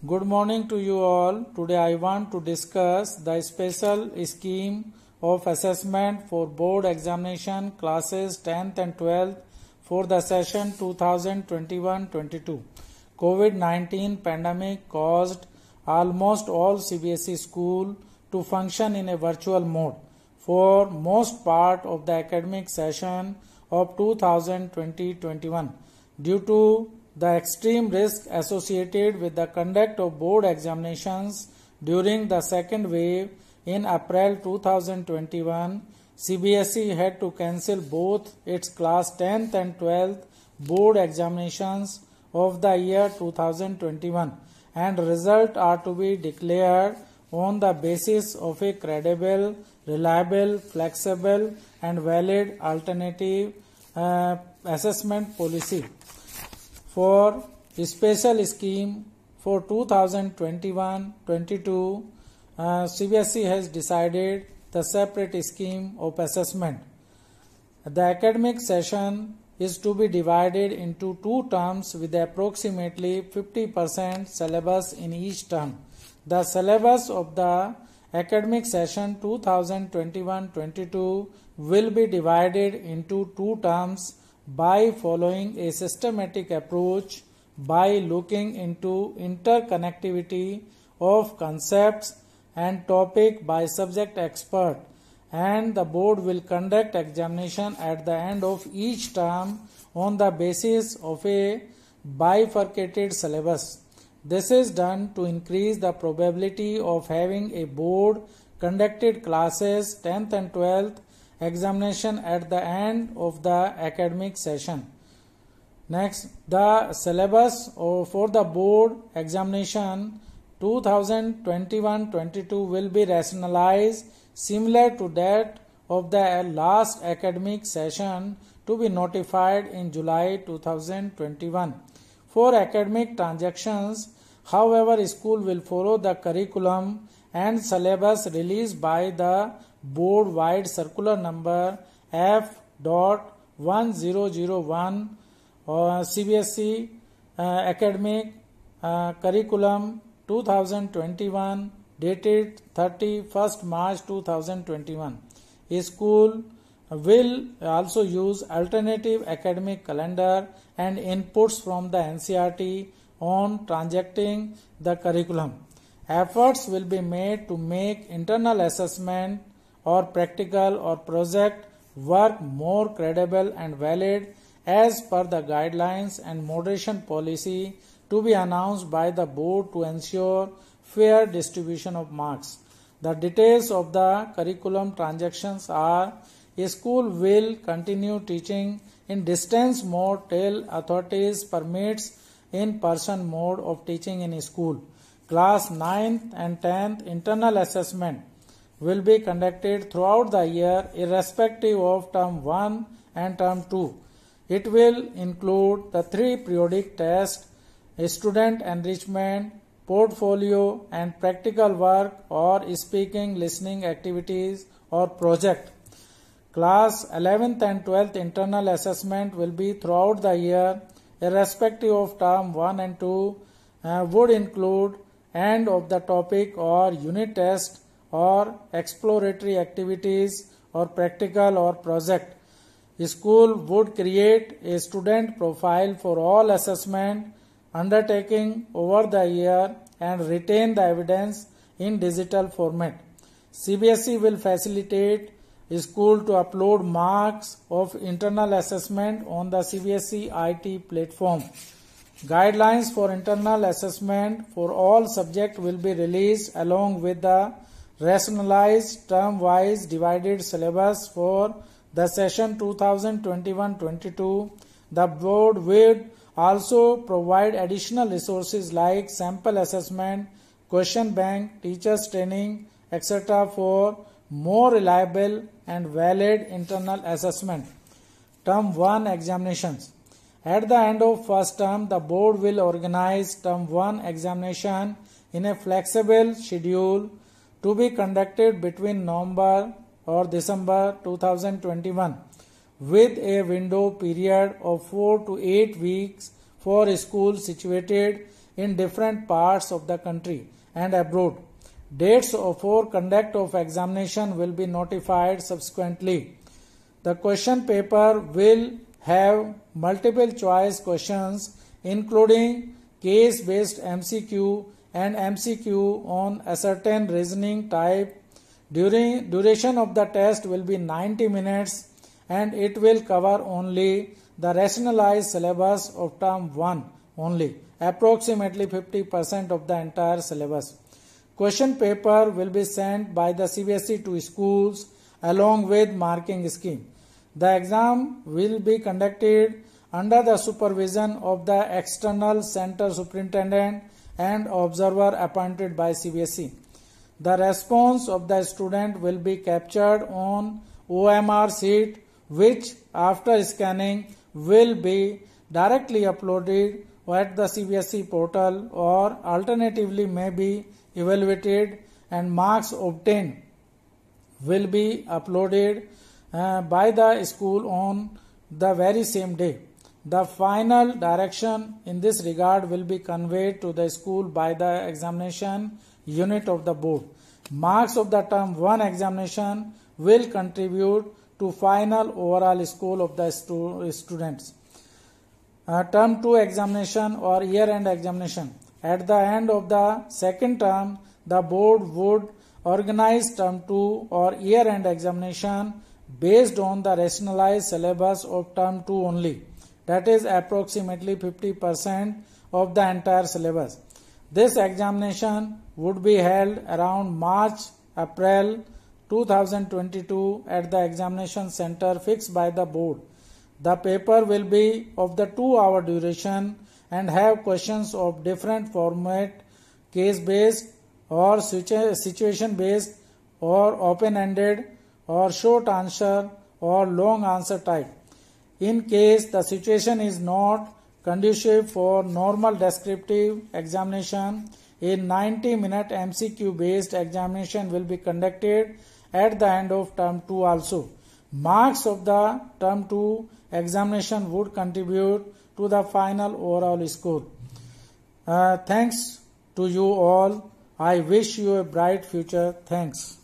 Good morning to you all. Today I want to discuss the special scheme of assessment for board examination classes 10th and 12th for the session 2021-22. COVID-19 pandemic caused almost all CBSE schools to function in a virtual mode for most part of the academic session of 2020-21 due to the extreme risk associated with the conduct of board examinations during the second wave in April 2021. CBSE had to cancel both its class 10th and 12th board examinations of the year 2021, and results are to be declared on the basis of a credible, reliable, flexible and valid alternative assessment policy. For special scheme for 2021-22, CBSE has decided the separate scheme of assessment. The academic session is to be divided into two terms with approximately 50% syllabus in each term. The syllabus of the academic session 2021-22 will be divided into two terms by following a systematic approach by looking into interconnectivity of concepts and topic by subject expert, and the board will conduct examination at the end of each term on the basis of a bifurcated syllabus. This is done to increase the probability of having a board conducted classes 10th and 12th examination at the end of the academic session. Next, the syllabus for the board examination 2021-22 will be rationalized similar to that of the last academic session to be notified in July 2021. For academic transactions, however, school will follow the curriculum and syllabus released by the board-wide circular number F.1001 CBSE academic curriculum 2021 dated 31st March 2021. A school will also use alternative academic calendar and inputs from the NCERT on transacting the curriculum. Efforts will be made to make internal assessment or practical or project work more credible and valid as per the guidelines and moderation policy to be announced by the board to ensure fair distribution of marks. The details of the curriculum transactions are: a school will continue teaching in distance mode till authorities permits in-person mode of teaching in a school. Class 9th and 10th internal assessment will be conducted throughout the year irrespective of term 1 and term 2. It will include the 3 periodic tests, student enrichment, portfolio and practical work or speaking, listening activities or project. Class 11th and 12th internal assessment will be throughout the year irrespective of term 1 and 2, would include end of the topic or unit test or exploratory activities or practical or project. School would create a student profile for all assessment undertaking over the year and retain the evidence in digital format. CBSE will facilitate school to upload marks of internal assessment on the CBSE IT platform. Guidelines for internal assessment for all subjects will be released along with the rationalized term-wise divided syllabus for the session 2021-22. The board will also provide additional resources like sample assessment, question bank, teachers training, etc. for more reliable and valid internal assessment. Term 1 examinations. At the end of first term, the board will organize term 1 examination in a flexible schedule to be conducted between November or December 2021 with a window period of 4 to 8 weeks for schools situated in different parts of the country and abroad. Dates for conduct of examination will be notified subsequently. The question paper will have multiple choice questions including case-based MCQ and MCQ on a certain reasoning type. Duration of the test will be 90 minutes and it will cover only the rationalized syllabus of term 1 only, approximately 50% of the entire syllabus. Question paper will be sent by the CBSE to schools along with marking scheme. The exam will be conducted under the supervision of the external center superintendent and observer appointed by CBSE. The response of the student will be captured on OMR sheet, which after scanning will be directly uploaded at the CBSE portal or alternatively may be evaluated and marks obtained will be uploaded by the school on the very same day. The final direction in this regard will be conveyed to the school by the examination unit of the board. Marks of the term 1 examination will contribute to final overall score of the students. Term 2 examination or year-end examination. At the end of the second term, the board would organize term 2 or year-end examination based on the rationalized syllabus of term 2 only. That is approximately 50% of the entire syllabus. This examination would be held around March-April 2022 at the examination center fixed by the board. The paper will be of the 2-hour duration and have questions of different format, case-based or situation-based or open-ended or short answer or long answer type. In case the situation is not conducive for normal descriptive examination, a 90-minute MCQ-based examination will be conducted at the end of term 2 also. Marks of the term 2 examination would contribute to the final overall score. Thanks to you all. I wish you a bright future. Thanks.